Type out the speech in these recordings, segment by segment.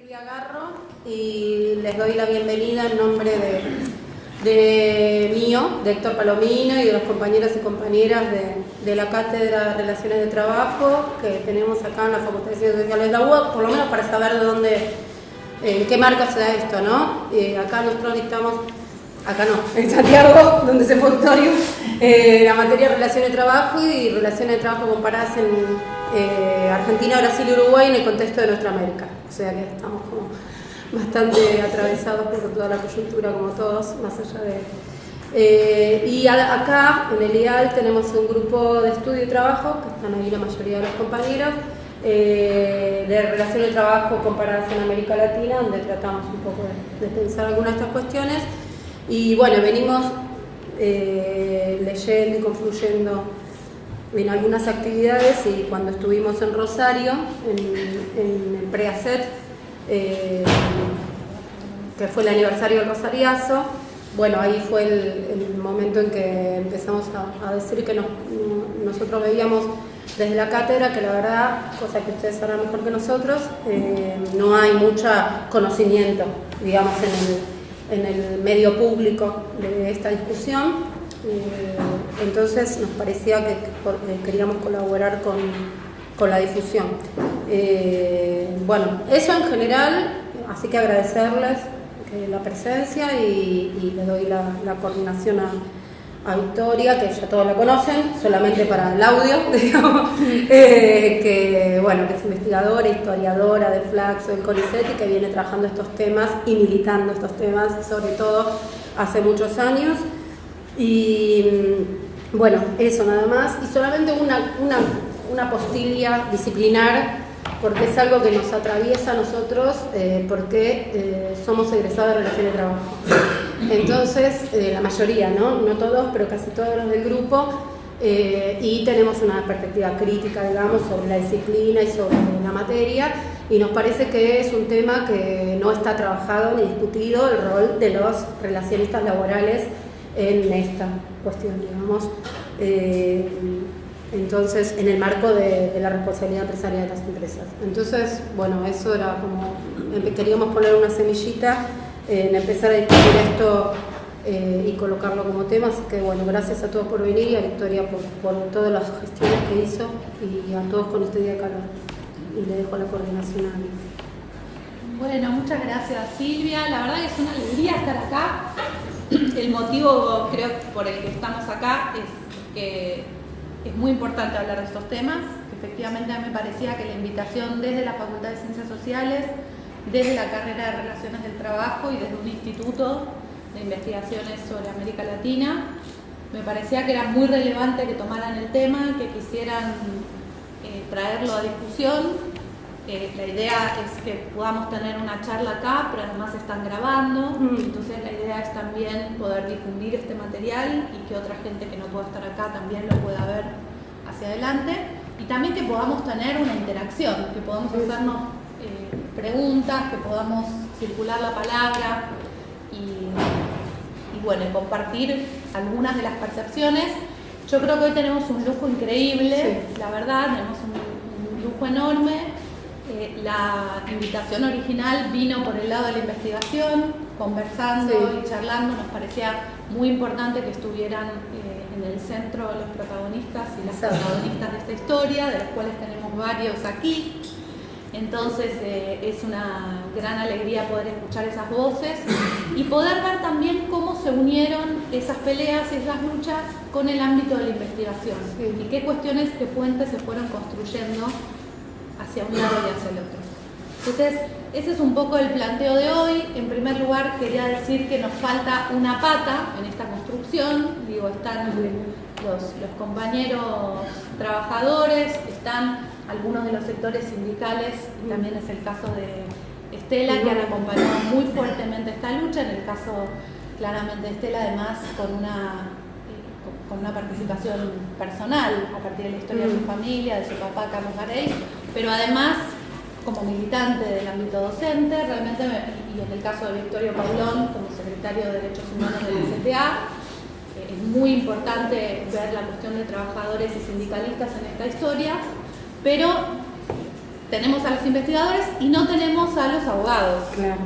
Silvia Garro y les doy la bienvenida en nombre de mío, de Héctor Palomino y de los compañeros y compañeras de la Cátedra de Relaciones de Trabajo que tenemos acá en la Facultad de Ciencias Sociales de la UBA, por lo menos para saber de dónde, en qué marco se da esto, ¿no? Acá nosotros dictamos, acá no, en Santiago, donde se fue Victorio, la materia de Relaciones de Trabajo y Relaciones de Trabajo comparadas en Argentina, Brasil y Uruguay en el contexto de nuestra América. O sea que estamos como bastante atravesados por toda la coyuntura, como todos, más allá de... y acá, en el IAL, tenemos un grupo de estudio y trabajo, que están ahí la mayoría de los compañeros, de relaciones de trabajo comparadas en América Latina, donde tratamos un poco de pensar algunas de estas cuestiones. Y bueno, venimos leyendo y confluyendo en algunas actividades, y cuando estuvimos en Rosario, en el PREACET, que fue el aniversario del Rosariazo, bueno, ahí fue el momento en que empezamos a decir que nosotros veíamos desde la cátedra que la verdad, cosa que ustedes sabrán mejor que nosotros, no hay mucho conocimiento, digamos, en el medio público de esta discusión. Entonces nos parecía que queríamos colaborar con la difusión. Bueno, eso en general, así que agradecerles la presencia y le doy la coordinación a Victoria, que ya todos la conocen, solamente para el audio, digamos, que es investigadora, historiadora de Flaxo, del CONICET, y que viene trabajando estos temas y militando estos temas, sobre todo hace muchos años. Y bueno, eso nada más, y solamente una postilla disciplinar, porque es algo que nos atraviesa a nosotros, porque somos egresados de Relaciones de Trabajo. Entonces, la mayoría, no todos, pero casi todos los del grupo, y tenemos una perspectiva crítica, digamos, sobre la disciplina y sobre la materia, y nos parece que es un tema que no está trabajado ni discutido, el rol de los relacionistas laborales en esta cuestión, digamos, entonces en el marco de la responsabilidad empresarial de las empresas. Entonces, bueno, eso era como, queríamos poner una semillita en empezar a discutir esto y colocarlo como tema, así que bueno, gracias a todos por venir y a Victoria por todas las gestiones que hizo, y a todos con este día de calor, y le dejo la coordinación a mí. Bueno, muchas gracias Silvia, la verdad que es una alegría estar acá. El motivo, creo, por el que estamos acá es que es muy importante hablar de estos temas. Efectivamente, a mí me parecía que la invitación desde la Facultad de Ciencias Sociales, desde la carrera de Relaciones del Trabajo y desde un instituto de investigaciones sobre América Latina, me parecía que era muy relevante que tomaran el tema, que quisieran traerlo a discusión. La idea es que podamos tener una charla acá, pero además están grabando, entonces la idea es también poder difundir este material y que otra gente que no pueda estar acá también lo pueda ver hacia adelante, y también que podamos tener una interacción, que podamos hacernos preguntas, que podamos circular la palabra y bueno, compartir algunas de las percepciones. Yo creo que hoy tenemos un lujo increíble, la verdad, tenemos un lujo enorme. La invitación original vino por el lado de la investigación, conversando y charlando. Nos parecía muy importante que estuvieran en el centro los protagonistas y las protagonistas de esta historia, de los cuales tenemos varios aquí. Entonces es una gran alegría poder escuchar esas voces y poder ver también cómo se unieron esas peleas y esas luchas con el ámbito de la investigación, y qué cuestiones, qué puentes se fueron construyendo hacia un lado y hacia el otro. Entonces, ese es un poco el planteo de hoy. En primer lugar, quería decir que nos falta una pata en esta construcción. Digo, están los compañeros trabajadores, están algunos de los sectores sindicales, y también es el caso de Estela, que han acompañado muy fuertemente esta lucha. En el caso, claramente, de Estela, además, con una participación personal a partir de la historia de su familia, de su papá Carlos Gareis, pero además como militante del ámbito docente, realmente, y en el caso de Victorio Paulón como secretario de Derechos Humanos del STA, es muy importante ver la cuestión de trabajadores y sindicalistas en esta historia, pero tenemos a los investigadores y no tenemos a los abogados, Claro.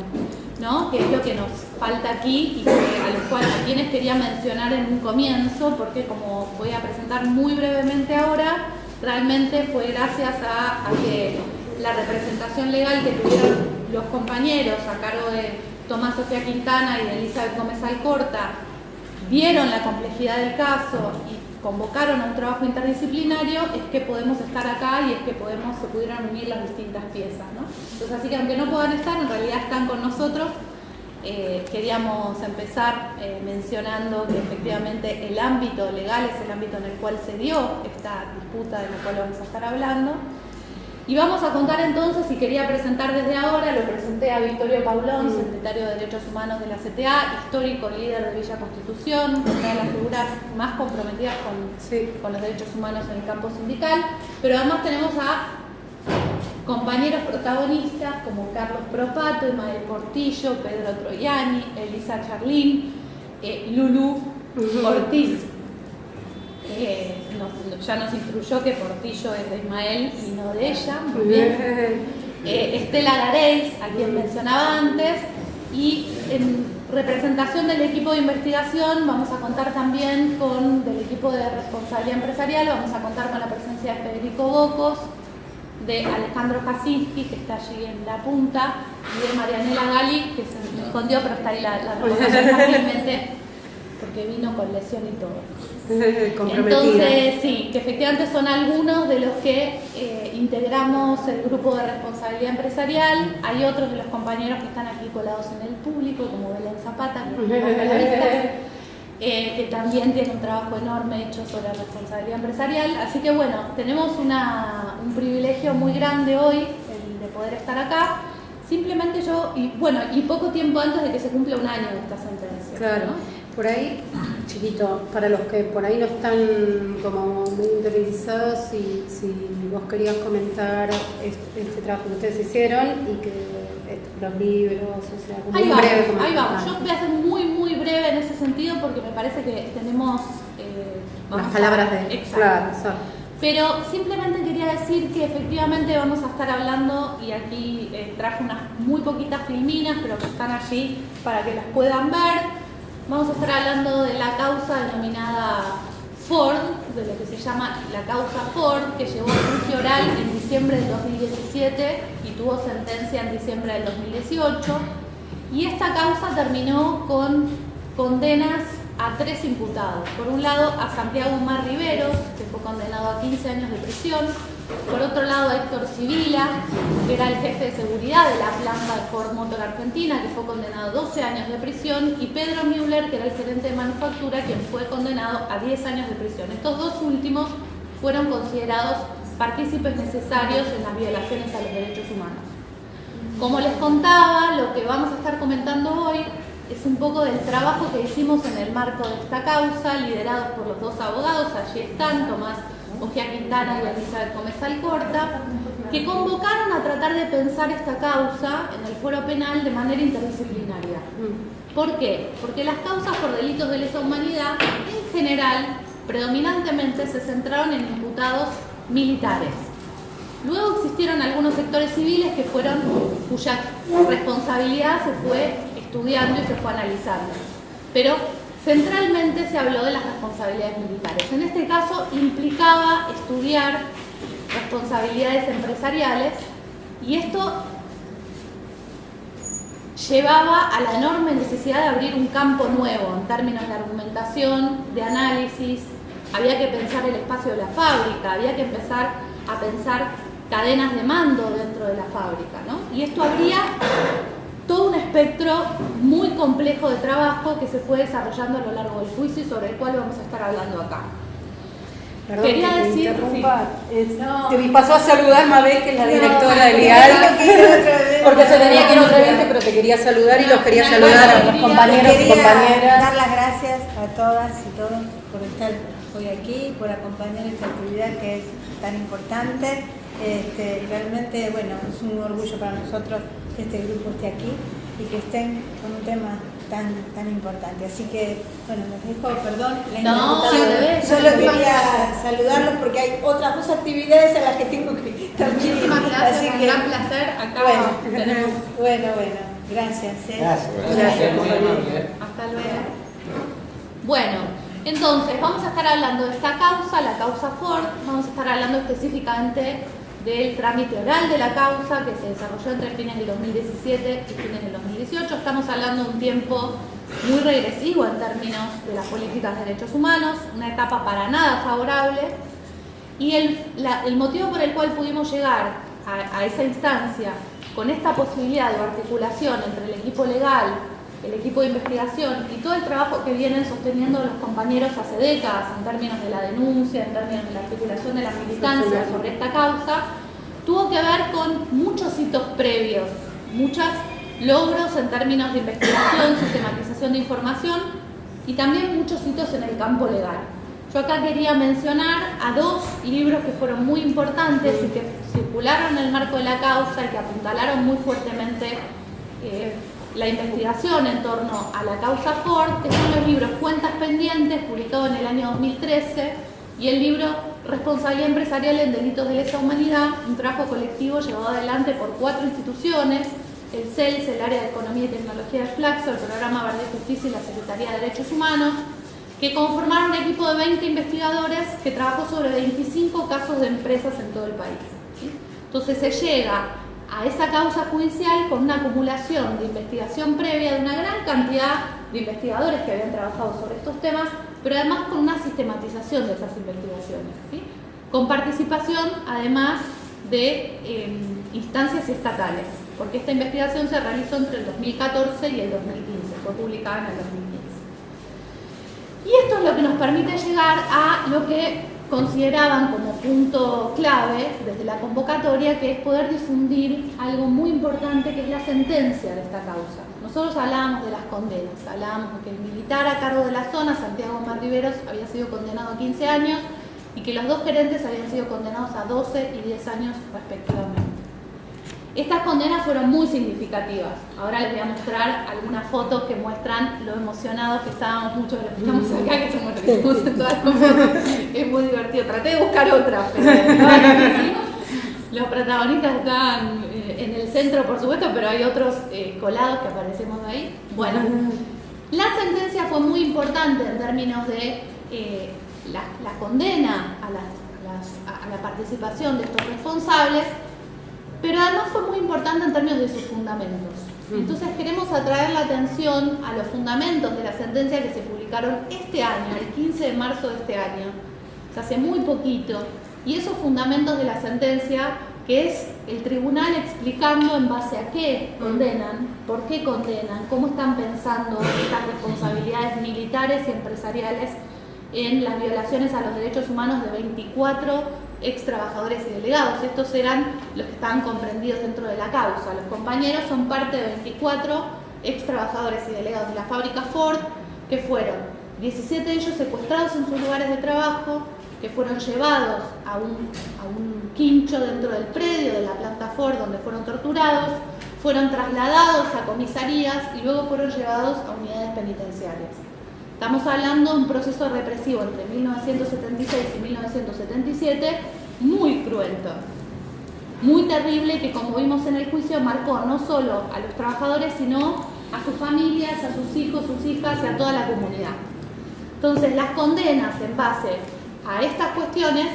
¿no? Que es lo que nos falta aquí y a quienes quería mencionar en un comienzo, porque como voy a presentar muy brevemente ahora, realmente fue gracias a que la representación legal que tuvieron los compañeros a cargo de Tomás Sofía Quintana y de Elizabeth Gómez Alcorta, vieron la complejidad del caso y convocaron a un trabajo interdisciplinario, es que podemos estar acá y es que se pudieron unir las distintas piezas, ¿no? Entonces, así que aunque no puedan estar, en realidad están con nosotros. Queríamos empezar mencionando que efectivamente el ámbito legal es el ámbito en el cual se dio esta disputa de la cual vamos a estar hablando. Y vamos a contar entonces, y quería presentar desde ahora, lo presenté a Victorio Paulón, secretario de Derechos Humanos de la CTA, histórico líder de Villa Constitución, una de las figuras más comprometidas con los derechos humanos en el campo sindical, pero además tenemos a compañeros protagonistas como Carlos Propato, Ismael Portillo, Pedro Troiani, Elisa Charlín, Lulú Ortiz. Ya nos instruyó que Portillo es de Ismael y no de ella, muy bien. Estela Gareis, a quien mencionaba antes, y en representación del equipo de investigación vamos a contar también del equipo de responsabilidad empresarial, vamos a contar con la presencia de Federico Bocos, de Alejandro Jasinski, que está allí en la punta, y de Marianela Gali, que se me escondió, pero está ahí la reconoce fácilmente, porque vino con lesión y todo. Entonces, sí, que efectivamente son algunos de los que integramos el grupo de responsabilidad empresarial. Hay otros de los compañeros que están aquí colados en el público, como Belén Zapata, que también tiene un trabajo enorme hecho sobre responsabilidad empresarial. Así que bueno, tenemos un privilegio muy grande hoy, el de poder estar acá. Simplemente y poco tiempo antes de que se cumpla un año de esta sentencia. Claro. ¿No? Por ahí, chiquito, para los que por ahí no están como muy interiorizados, si vos querías comentar este trabajo que ustedes hicieron y que los libros, o sea, como ahí un vamos, breve comentario. ahí vamos. Yo voy a ser muy, muy breve en ese sentido porque me parece que tenemos... las palabras de... Exacto. Claro, Pero simplemente quería decir que efectivamente vamos a estar hablando, y aquí traje unas muy poquitas filminas, pero que están allí para que las puedan ver. Vamos a estar hablando de la causa denominada Ford, de lo que se llama la causa Ford, que llevó a juicio oral en diciembre del 2017 y tuvo sentencia en diciembre del 2018. Y esta causa terminó con condenas a 3 imputados. Por un lado, a Santiago Mar Riveros, que fue condenado a 15 años de prisión. Por otro lado, a Héctor Sibila, que era el jefe de seguridad de la planta de Ford Motor Argentina, que fue condenado a 12 años de prisión. Y Pedro Müller, que era el gerente de manufactura, quien fue condenado a 10 años de prisión. Estos dos últimos fueron considerados partícipes necesarios en las violaciones a los derechos humanos. Como les contaba, lo que vamos a estar comentando hoy es un poco del trabajo que hicimos en el marco de esta causa, liderados por los dos abogados, allí están Tomás Sofía Quintana y Elizabeth Gómez Alcorta, que convocaron a tratar de pensar esta causa en el foro penal de manera interdisciplinaria. ¿Por qué? Porque las causas por delitos de lesa humanidad, en general, predominantemente se centraron en imputados militares. Luego existieron algunos sectores civiles cuya responsabilidad se fue estudiando y se fue analizando. Pero centralmente se habló de las responsabilidades militares. En este caso implicaba estudiar responsabilidades empresariales y esto llevaba a la enorme necesidad de abrir un campo nuevo en términos de argumentación, de análisis. Había que pensar el espacio de la fábrica, había que empezar a pensar cadenas de mando dentro de la fábrica, ¿no? Y esto abría todo un espectro muy complejo de trabajo que se fue desarrollando a lo largo del juicio y sobre el cual vamos a estar hablando acá. Perdón, quería que te decir, interrumpa. no. Que me pasó a saludar Mabel, que es la directora de no, Leal, no, porque se tenía que ir a otro evento, pero te quería saludar y los quería no, saludar a no, los compañeros y Quería compañeras. dar las gracias a todas y todos por estar hoy aquí, por acompañar esta actividad que es tan importante. Realmente, bueno, es un orgullo para nosotros que este grupo esté aquí y que estén con un tema tan importante. Así que, bueno, les dejo, perdón, No, solo quería saludarlos porque hay otras 2 actividades a las que tengo que también. Muchísimas gracias, Así un que, gran placer. Acá tenemos. Bueno, gracias. Gracias, muy amable. Hasta luego. Bueno, entonces vamos a estar hablando de esta causa, la causa Ford. Vamos a estar hablando específicamente del trámite oral de la causa que se desarrolló entre fines del 2017 y fines del 2018. Estamos hablando de un tiempo muy regresivo en términos de las políticas de derechos humanos, una etapa para nada favorable. Y el motivo por el cual pudimos llegar a esa instancia con esta posibilidad de articulación entre el equipo legal, el equipo de investigación y todo el trabajo que vienen sosteniendo los compañeros hace décadas en términos de la denuncia, en términos de la articulación de la militancia sobre esta causa, tuvo que ver con muchos hitos previos, muchos logros en términos de investigación, sistematización de información y también muchos hitos en el campo legal. Yo acá quería mencionar a 2 libros que fueron muy importantes y que circularon en el marco de la causa y que apuntalaron muy fuertemente la investigación en torno a la causa Ford, que son los libros Cuentas Pendientes, publicado en el año 2013, y el libro Responsabilidad Empresarial en Delitos de Lesa Humanidad, un trabajo colectivo llevado adelante por 4 instituciones, el CELS, el Área de Economía y Tecnología de Flaxo, el Programa Verde Justicia y la Secretaría de Derechos Humanos, que conformaron un equipo de 20 investigadores que trabajó sobre 25 casos de empresas en todo el país. ¿Sí? Entonces se llega a esa causa judicial con una acumulación de investigación previa de una gran cantidad de investigadores que habían trabajado sobre estos temas, pero además con una sistematización de esas investigaciones, ¿sí? Con participación además de instancias estatales, porque esta investigación se realizó entre el 2014 y el 2015, fue publicada en el 2015. Y esto es lo que nos permite llegar a lo que consideraban como punto clave desde la convocatoria, que es poder difundir algo muy importante, que es la sentencia de esta causa. Nosotros hablábamos de las condenas, hablábamos de que el militar a cargo de la zona, Santiago Marriveros, había sido condenado a 15 años y que los 2 gerentes habían sido condenados a 12 y 10 años respectivamente. Estas condenas fueron muy significativas. Ahora les voy a mostrar algunas fotos que muestran lo emocionados que estábamos muchos de los que estamos acá, que somos los que estamos en todas las fotos. Es muy divertido. Traté de buscar otras, pero no es difícil. Los protagonistas están en el centro, por supuesto, pero hay otros colados que aparecemos ahí. Bueno, la sentencia fue muy importante en términos de la condena a la participación de estos responsables, pero además fue muy importante en términos de sus fundamentos. Entonces queremos atraer la atención a los fundamentos de la sentencia que se publicaron este año, el 15 de marzo de este año, o sea, hace muy poquito, y esos fundamentos de la sentencia, que es el tribunal explicando en base a qué condenan, por qué condenan, cómo están pensando estas responsabilidades militares y empresariales en las violaciones a los derechos humanos de 24 ex trabajadores y delegados. Estos eran los que estaban comprendidos dentro de la causa. Los compañeros son parte de 24 ex trabajadores y delegados de la fábrica Ford, que fueron 17 de ellos secuestrados en sus lugares de trabajo, que fueron llevados a un quincho dentro del predio de la planta Ford donde fueron torturados, fueron trasladados a comisarías y luego fueron llevados a unidades penitenciarias. Estamos hablando de un proceso represivo entre 1976 y 1977 muy cruento, muy terrible, que como vimos en el juicio marcó no solo a los trabajadores, sino a sus familias, a sus hijos, sus hijas y a toda la comunidad. Entonces las condenas en base a estas cuestiones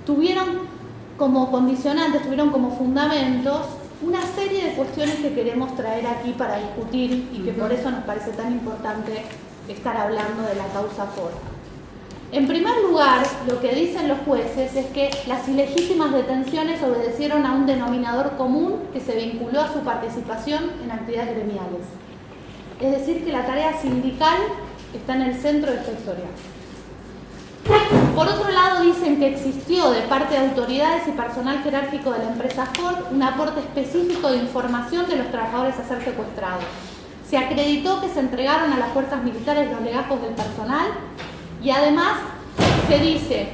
tuvieron como condicionantes, tuvieron como fundamentos una serie de cuestiones que queremos traer aquí para discutir y que por eso nos parece tan importante estar hablando de la causa Ford. En primer lugar, lo que dicen los jueces es que las ilegítimas detenciones obedecieron a un denominador común que se vinculó a su participación en actividades gremiales. Es decir, que la tarea sindical está en el centro de esta historia. Por otro lado, dicen que existió de parte de autoridades y personal jerárquico de la empresa Ford un aporte específico de información de los trabajadores a ser secuestrados. Se acreditó que se entregaron a las fuerzas militares los legajos del personal y además se dice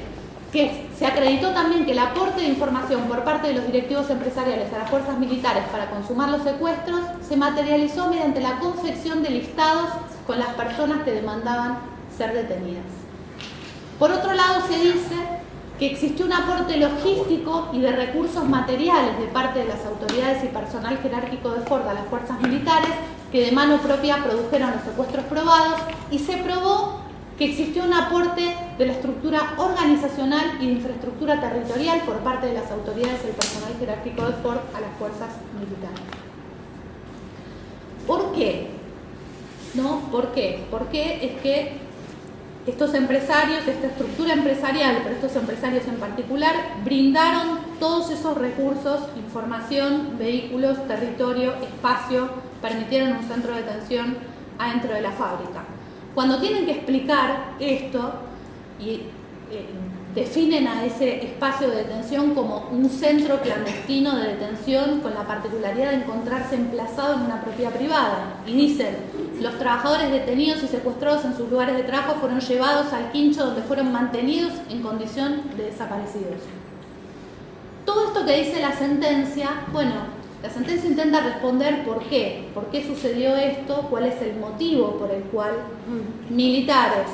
que Se acreditó también que el aporte de información por parte de los directivos empresariales a las fuerzas militares para consumar los secuestros se materializó mediante la confección de listados con las personas que demandaban ser detenidas. Por otro lado, se dice que existió un aporte logístico y de recursos materiales de parte de las autoridades y personal jerárquico de Ford a las fuerzas militares que de mano propia produjeron los secuestros probados, y se probó que existió un aporte de la estructura organizacional y de infraestructura territorial por parte de las autoridades y el personal jerárquico de Ford a las fuerzas militares. ¿Por qué? ¿No? ¿Por qué? Porque es que estos empresarios, esta estructura empresarial, pero estos empresarios en particular, brindaron todos esos recursos, información, vehículos, territorio, espacio, permitieron un centro de detención adentro de la fábrica. Cuando tienen que explicar esto y definen a ese espacio de detención como un centro clandestino de detención con la particularidad de encontrarse emplazado en una propiedad privada, y dicen: los trabajadores detenidos y secuestrados en sus lugares de trabajo fueron llevados al quincho donde fueron mantenidos en condición de desaparecidos. Todo esto que dice la sentencia, bueno, la sentencia intenta responder por qué sucedió esto, cuál es el motivo por el cual militares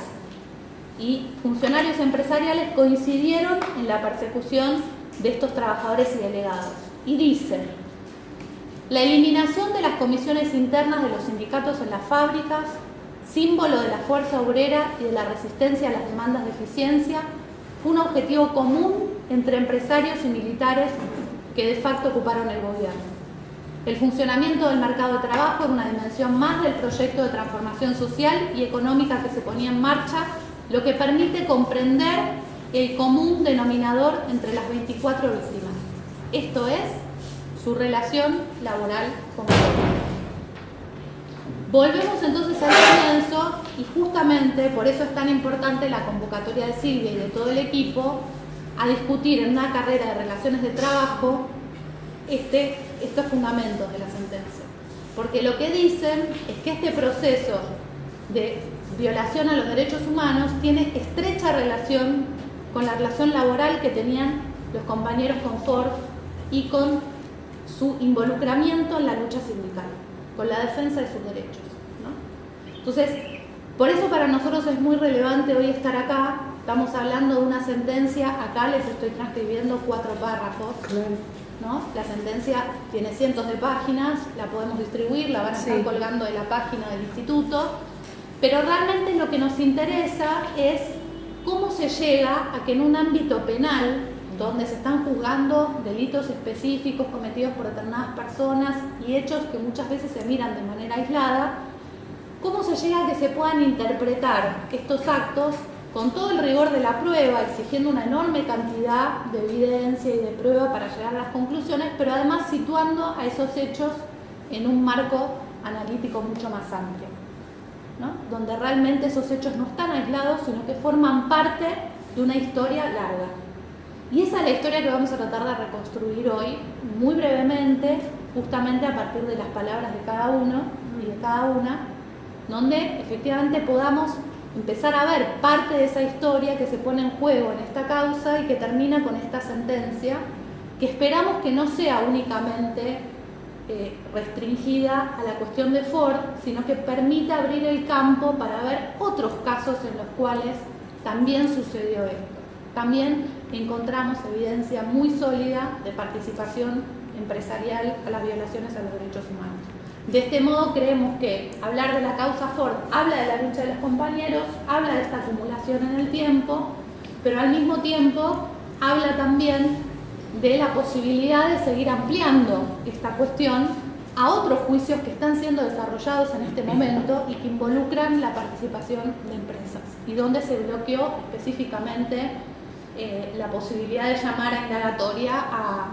y funcionarios empresariales coincidieron en la persecución de estos trabajadores y delegados. Y dice: la eliminación de las comisiones internas de los sindicatos en las fábricas, símbolo de la fuerza obrera y de la resistencia a las demandas de eficiencia, fue un objetivo común entre empresarios y militares que de facto ocuparon el gobierno. El funcionamiento del mercado de trabajo era una dimensión más del proyecto de transformación social y económica que se ponía en marcha, lo que permite comprender el común denominador entre las 24 víctimas. Esto es su relación laboral con el gobierno. Volvemos entonces al comienzo, y justamente por eso es tan importante la convocatoria de Silvia y de todo el equipo a discutir en una carrera de relaciones de trabajo estos fundamentos de la sentencia. Porque lo que dicen es que este proceso de violación a los derechos humanos tiene estrecha relación con la relación laboral que tenían los compañeros con Ford y con su involucramiento en la lucha sindical, con la defensa de sus derechos, ¿no? Entonces, por eso para nosotros es muy relevante hoy estar acá. Estamos hablando de una sentencia, acá les estoy transcribiendo 4 párrafos, ¿no? La sentencia tiene cientos de páginas, la podemos distribuir, la van a estar colgando de la página del instituto, pero realmente lo que nos interesa es cómo se llega a que en un ámbito penal, donde se están juzgando delitos específicos cometidos por determinadas personas y hechos que muchas veces se miran de manera aislada, cómo se llega a que se puedan interpretar estos actos con todo el rigor de la prueba, exigiendo una enorme cantidad de evidencia y de prueba para llegar a las conclusiones, pero además situando a esos hechos en un marco analítico mucho más amplio, ¿no? Donde realmente esos hechos no están aislados, sino que forman parte de una historia larga. Y esa es la historia que vamos a tratar de reconstruir hoy, muy brevemente, justamente a partir de las palabras de cada uno y de cada una, donde efectivamente podamos empezar a ver parte de esa historia que se pone en juego en esta causa y que termina con esta sentencia, que esperamos que no sea únicamente restringida a la cuestión de Ford, sino que permita abrir el campo para ver otros casos en los cuales también sucedió esto. También encontramos evidencia muy sólida de participación empresarial a las violaciones a los derechos humanos. De este modo creemos que hablar de la causa Ford habla de la lucha de los compañeros, habla de esta acumulación en el tiempo, pero al mismo tiempo habla también de la posibilidad de seguir ampliando esta cuestión a otros juicios que están siendo desarrollados en este momento y que involucran la participación de empresas, y donde se bloqueó específicamente la posibilidad de llamar a indagatoria a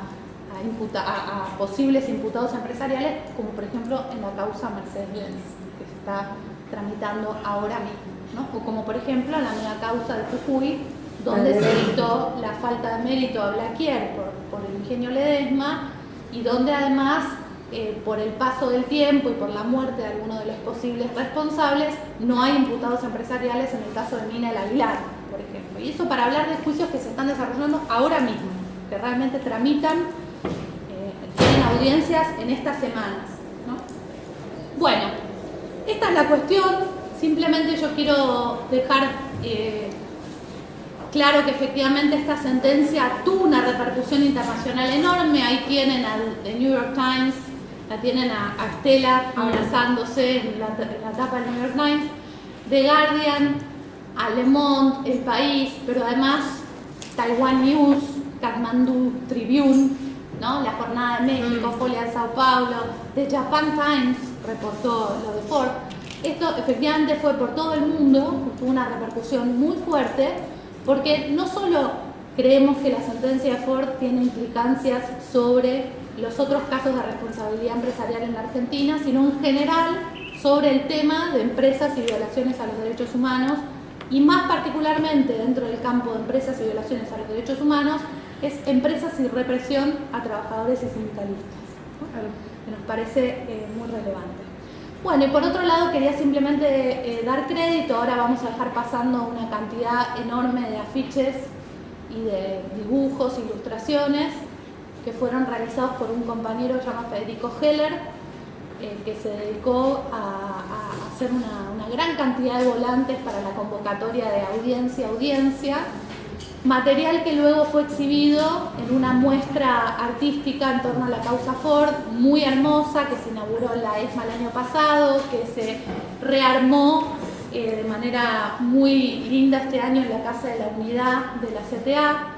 posibles imputados empresariales, como por ejemplo en la causa Mercedes-Benz, que se está tramitando ahora mismo, ¿no? O como por ejemplo en la mega causa de Jujuy, donde se dictó la falta de mérito a Blaquier por el ingenio Ledesma, y donde además por el paso del tiempo y por la muerte de algunos de los posibles responsables, no hay imputados empresariales en el caso de Mina El Aguilar, por ejemplo. Y eso para hablar de juicios que se están desarrollando ahora mismo, que realmente tramitan, tienen audiencias en estas semanas, ¿no? Bueno, esta es la cuestión. Simplemente yo quiero dejar claro que efectivamente esta sentencia tuvo una repercusión internacional enorme. Ahí tienen al The New York Times, la tienen a Estela abrazándose en la tapa del New York Times, The Guardian, a Le Monde, El País, pero además Taiwan News, Kathmandu Tribune, ¿no? La Jornada de México, Folia de Sao Paulo, The Japan Times reportó lo de Ford. Esto efectivamente fue por todo el mundo, tuvo una repercusión muy fuerte, porque no solo creemos que la sentencia de Ford tiene implicancias sobre los otros casos de responsabilidad empresarial en la Argentina, sino en general sobre el tema de empresas y violaciones a los derechos humanos, y más particularmente dentro del campo de empresas y violaciones a los derechos humanos, es empresas y represión a trabajadores y sindicalistas, ¿no? Que nos parece muy relevante. Bueno, y por otro lado quería simplemente dar crédito. Ahora vamos a dejar pasando una cantidad enorme de afiches y de dibujos, ilustraciones que fueron realizados por un compañero llamado Federico Heller, que se dedicó a hacer una gran cantidad de volantes para la convocatoria de audiencia, material que luego fue exhibido en una muestra artística en torno a la causa Ford, muy hermosa, que se inauguró en la ESMA el año pasado, que se rearmó de manera muy linda este año en la Casa de la Unidad de la CTA,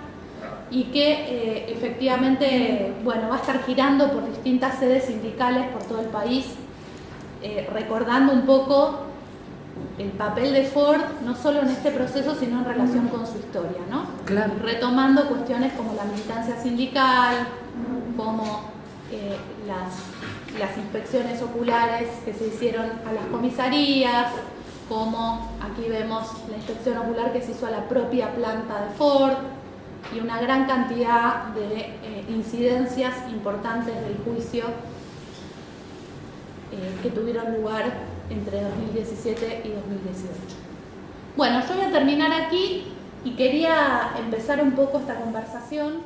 y que efectivamente, bueno, va a estar girando por distintas sedes sindicales por todo el país, recordando un poco el papel de Ford, no solo en este proceso, sino en relación con su historia, ¿no? Claro. Retomando cuestiones como la militancia sindical, como las inspecciones oculares que se hicieron a las comisarías, como aquí vemos la inspección ocular que se hizo a la propia planta de Ford, y una gran cantidad de incidencias importantes del juicio que tuvieron lugar entre 2017 y 2018. Bueno, yo voy a terminar aquí y quería empezar un poco esta conversación